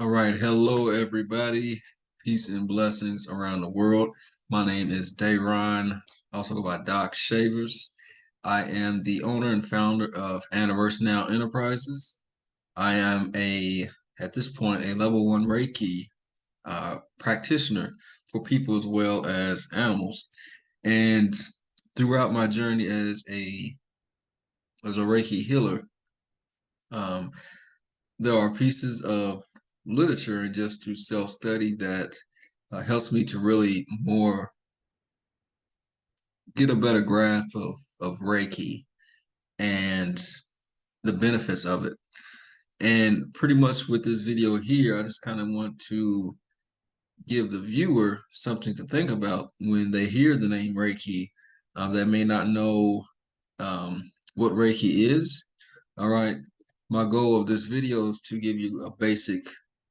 All right, hello everybody. Peace and blessings around the world. My name is Dayron, also go by Doc Shavers. I am the owner and founder of Anniversary Now Enterprises. I am at this point, a level 1 Reiki practitioner for people as well as animals. And throughout my journey as a Reiki healer, um, there are pieces of literature and just through self-study that helps me to really more get a better grasp of Reiki and the benefits of it. And pretty much with this video here, I just kind of want to give the viewer something to think about when they hear the name Reiki, that may not know um, what Reiki is. All right. My goal of this video is to give you a basic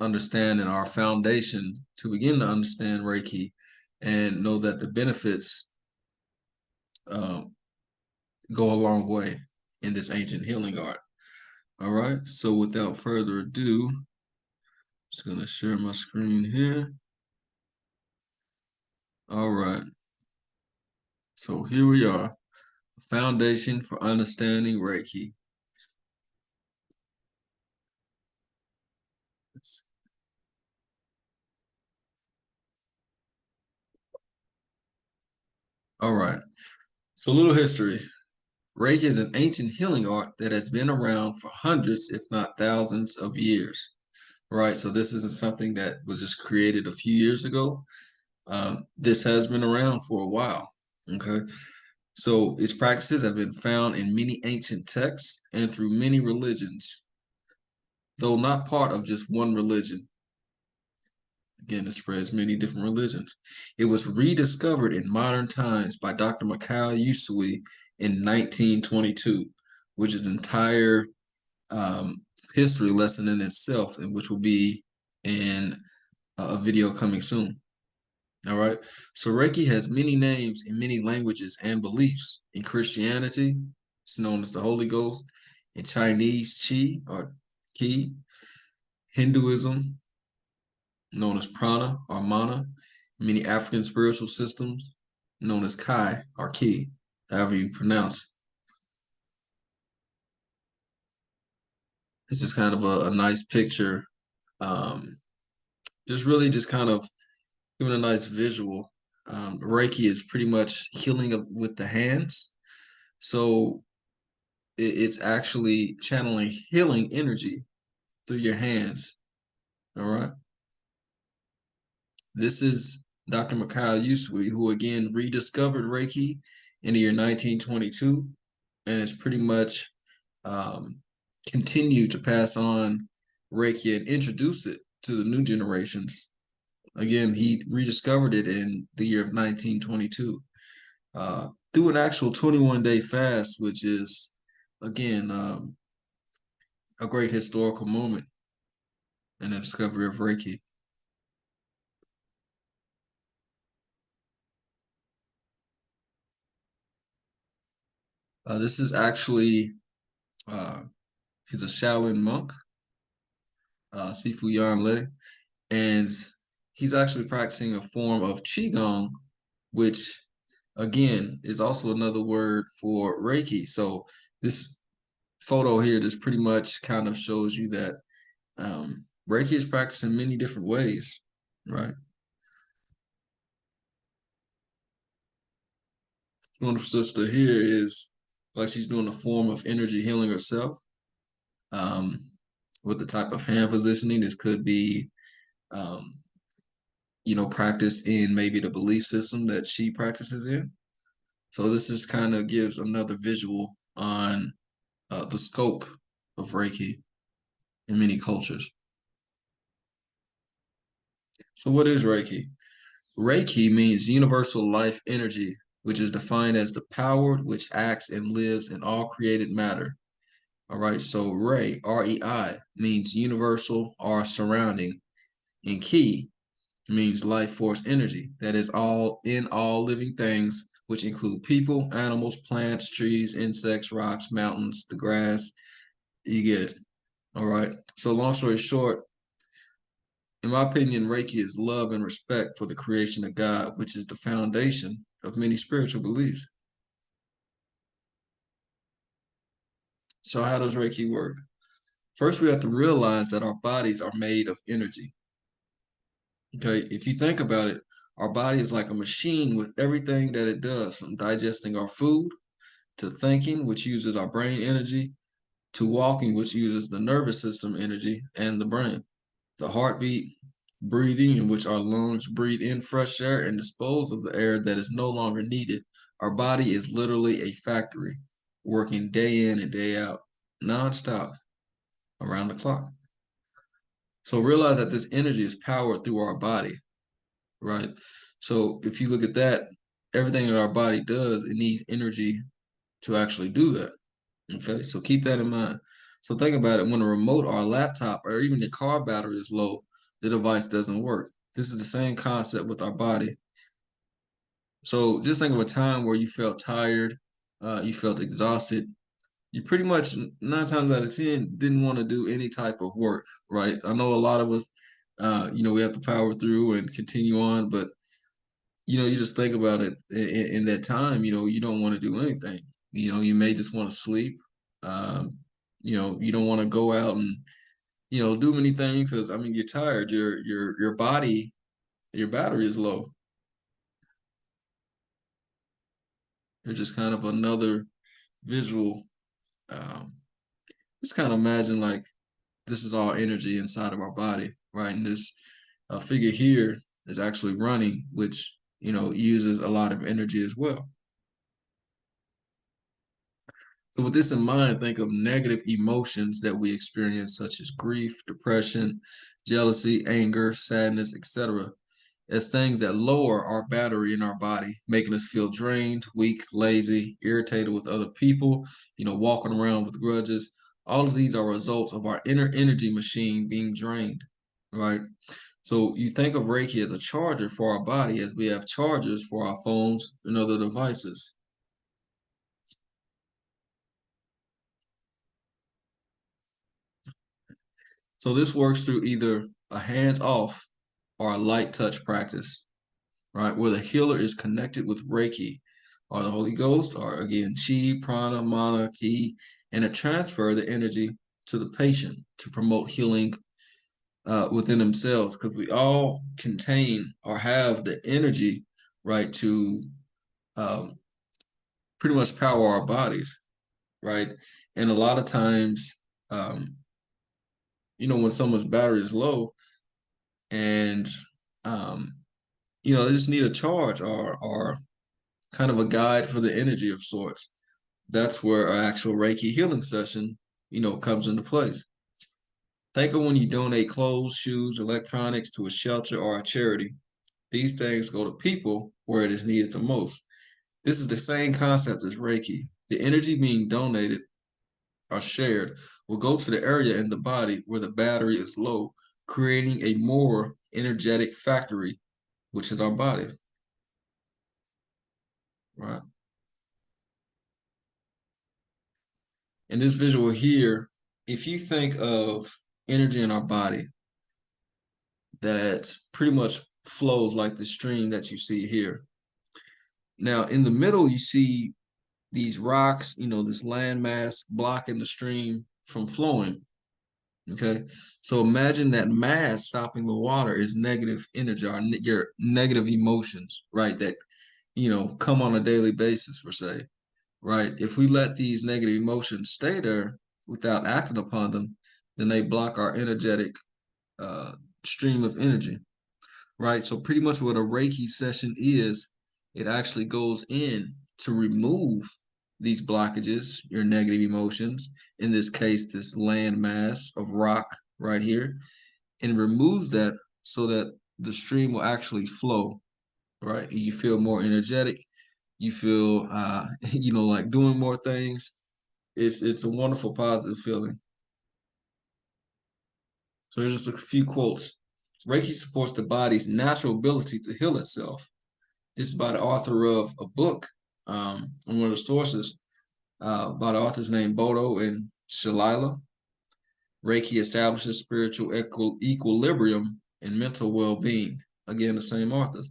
understanding, our foundation to begin to understand Reiki and know that the benefits uh, go a long way in this ancient healing art. All right. So without further ado, I'm just going to share my screen here. All right. So here we are. Foundation for understanding Reiki. All right. So a little history. Reiki is an ancient healing art that has been around for hundreds, if not thousands of years. Right. So this isn't something that was just created a few years ago. This has been around for a while. Okay. So its practices have been found in many ancient texts and through many religions, though not part of just one religion. Again, it spreads many different religions. It was rediscovered in modern times by Dr. Mikhail Usui in 1922, which is an entire history lesson in itself, and which will be in a video coming soon. All right. So Reiki has many names in many languages and beliefs. In Christianity, it's known as the Holy Ghost. In Chinese, Qi or Qi. Hinduism, known as prana or mana. Many African spiritual systems, known as Kai or Ki, however you pronounce. It's just kind of a nice picture. Um, just really just kind of giving a nice visual. Reiki is pretty much healing with the hands. So it's actually channeling healing energy through your hands. All right. This is Dr. Mikhail Usui, who again rediscovered Reiki in the year 1922, and it's pretty much um, continued to pass on Reiki and introduce it to the new generations. Again, he rediscovered it in the year of 1922 through an actual 21-day fast, which is, again, a great historical moment in the discovery of Reiki. This is actually, uh, he's a Shaolin monk, Sifu Yanle, and he's actually practicing a form of Qigong, which again is also another word for Reiki. So this photo here just pretty much kind of shows you that Reiki is practiced in many different ways, right? One sister here is like she's doing a form of energy healing herself um, with the type of hand positioning. This could be, um, practiced in maybe the belief system that she practices in. So this just kind of gives another visual on the scope of Reiki in many cultures. So what is Reiki? Reiki means universal life energy, which is defined as the power which acts and lives in all created matter. All right, so Rei, R-E-I, means universal or surrounding, and Ki means life force energy that is all in all living things, which include people, animals, plants, trees, insects, rocks, mountains, the grass. You get it. All right. So long story short, In my opinion, Reiki is love and respect for the creation of God, which is the foundation of many spiritual beliefs. So how does Reiki work? First, we have to realize that our bodies are made of energy. Okay, if you think about it, our body is like a machine with everything that it does, from digesting our food to thinking, which uses our brain energy, to walking, which uses the nervous system energy and the brain. The heartbeat, breathing, in which our lungs breathe in fresh air and dispose of the air that is no longer needed. Our body is literally a factory, working day in and day out, nonstop, around the clock. So realize that this energy is powered through our body, right? So if you look at that, everything that our body does, it needs energy to actually do that. Okay, so keep that in mind. So think about it, when a remote or a laptop or even your car battery is low, the device doesn't work. This is the same concept with our body. So just think of a time where you felt tired, you felt exhausted. You pretty much 9 times out of 10 didn't want to do any type of work, right? I know a lot of us, we have to power through and continue on, but you just think about it in that time, you don't want to do anything. You may just want to sleep. Um, you don't want to go out and, do many things because I mean you're tired. Your body, your battery is low. You're just kind of another visual. Um, just kind of imagine like this is all energy inside of our body, right? And this figure here is actually running, which uses a lot of energy as well. So with this in mind, think of negative emotions that we experience, such as grief, depression, jealousy, anger, sadness, etc., as things that lower our battery in our body, making us feel drained, weak, lazy, irritated with other people, walking around with grudges. All of these are results of our inner energy machine being drained, right? So you think of Reiki as a charger for our body, as we have chargers for our phones and other devices. So this works through either a hands-off or a light touch practice, right? Where the healer is connected with Reiki or the Holy Ghost, or again, Chi, Prana, Mana, Ki, and a transfer the energy to the patient to promote healing within themselves, because we all contain or have the energy, right, to um, pretty much power our bodies, right? And a lot of times, um, when someone's battery is low and um, they just need a charge or kind of a guide for the energy of sorts. That's where our actual Reiki healing session, comes into place. Think of when you donate clothes, shoes, electronics to a shelter or a charity. These things go to people where it is needed the most. This is the same concept as Reiki. The energy being donated or shared will go to the area in the body where the battery is low, creating a more energetic factory, which is our body, right? In this visual here, if you think of energy in our body that pretty much flows like the stream that you see here. Now, in the middle, you see these rocks, this landmass blocking the stream from flowing. Okay. So imagine that mass stopping the water is negative energy or your negative emotions, right? That, come on a daily basis, per se, right? If we let these negative emotions stay there without acting upon them, then they block our energetic uh, stream of energy, right? So pretty much what a Reiki session is, it actually goes in to remove these blockages, your negative emotions, in this case, this land mass of rock right here, and removes that so that the stream will actually flow, right? And you feel more energetic. You feel, like doing more things. It's a wonderful, positive feeling. So here's just a few quotes. Reiki supports the body's natural ability to heal itself. This is by the author of a book, on one of the sources, by the authors named Bodo and Shalila. Reiki establishes spiritual equilibrium and mental well-being. Again, the same authors.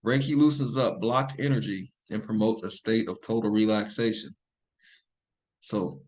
Reiki loosens up blocked energy and promotes a state of total relaxation. So,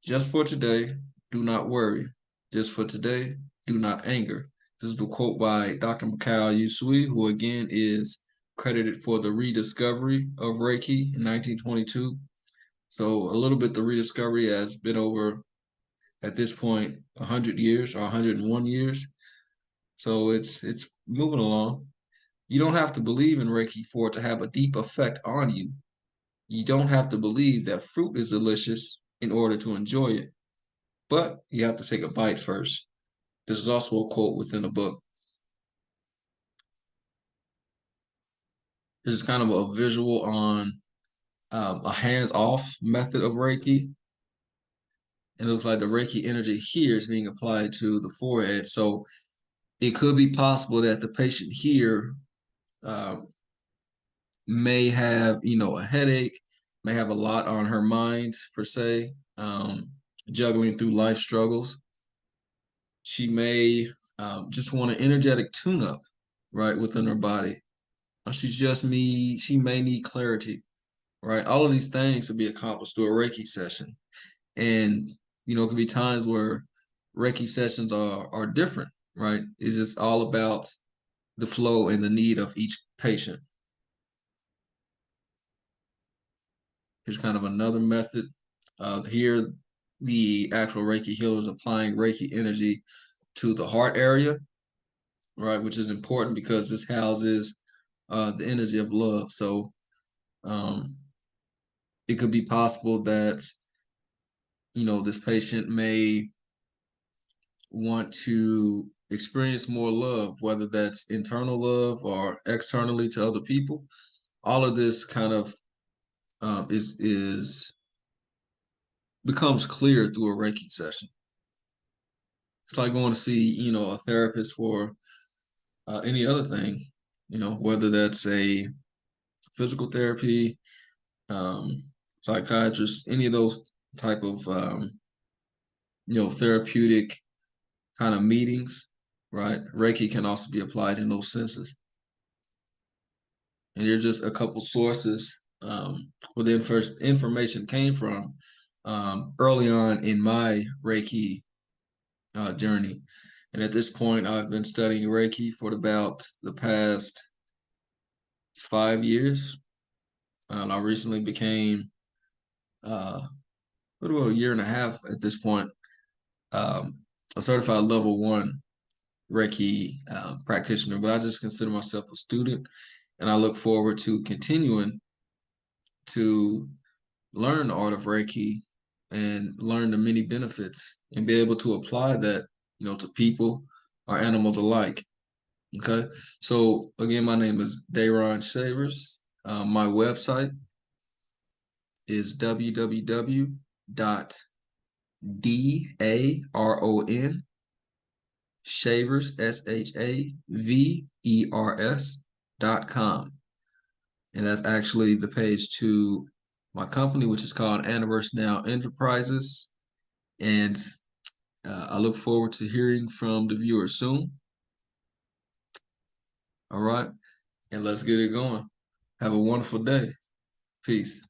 just for today, do not worry. Just for today, do not anger. This is the quote by Dr. Mikao Usui, who again is credited for the rediscovery of Reiki in 1922. So a little bit the rediscovery has been over at this point 100 years or 101 years. So it's moving along. You don't have to believe in Reiki for it to have a deep effect on you. You don't have to believe that fruit is delicious in order to enjoy it, but you have to take a bite first. This is also a quote within the book. This is kind of a visual on a hands-off method of Reiki. And it looks like the Reiki energy here is being applied to the forehead. So it could be possible that the patient here um, may have, a headache, may have a lot on her mind per se, juggling through life struggles. She may just want an energetic tune-up, right, within her body. She may need clarity, right? All of these things can be accomplished through a Reiki session. And, it could be times where Reiki sessions are different, right? It's just all about the flow and the need of each patient. Here's kind of another method. Here, the actual Reiki healer is applying Reiki energy to the heart area, right? Which is important because this houses the energy of love. So it could be possible that, this patient may want to experience more love, whether that's internal love or externally to other people. All of this kind of is becomes clear through a Reiki session. It's like going to see, a therapist for any other thing, whether that's a physical therapy, psychiatrist, any of those type of, therapeutic kind of meetings, right? Reiki can also be applied in those senses. And there's just a couple sources where the information came from early on in my Reiki journey. And at this point, I've been studying Reiki for about the past 5 years. And I recently became a little over a year and a half at this point, a certified level 1 Reiki practitioner. But I just consider myself a student, and I look forward to continuing to learn the art of Reiki and learn the many benefits and be able to apply that, to people or animals alike. Okay. So again, my name is Dayron Shavers. My website is www.daron Shavers SHAVERS.com. And that's actually the page to my company, which is called Anniversary Now Enterprises. And I look forward to hearing from the viewers soon. All right. And let's get it going. Have a wonderful day. Peace.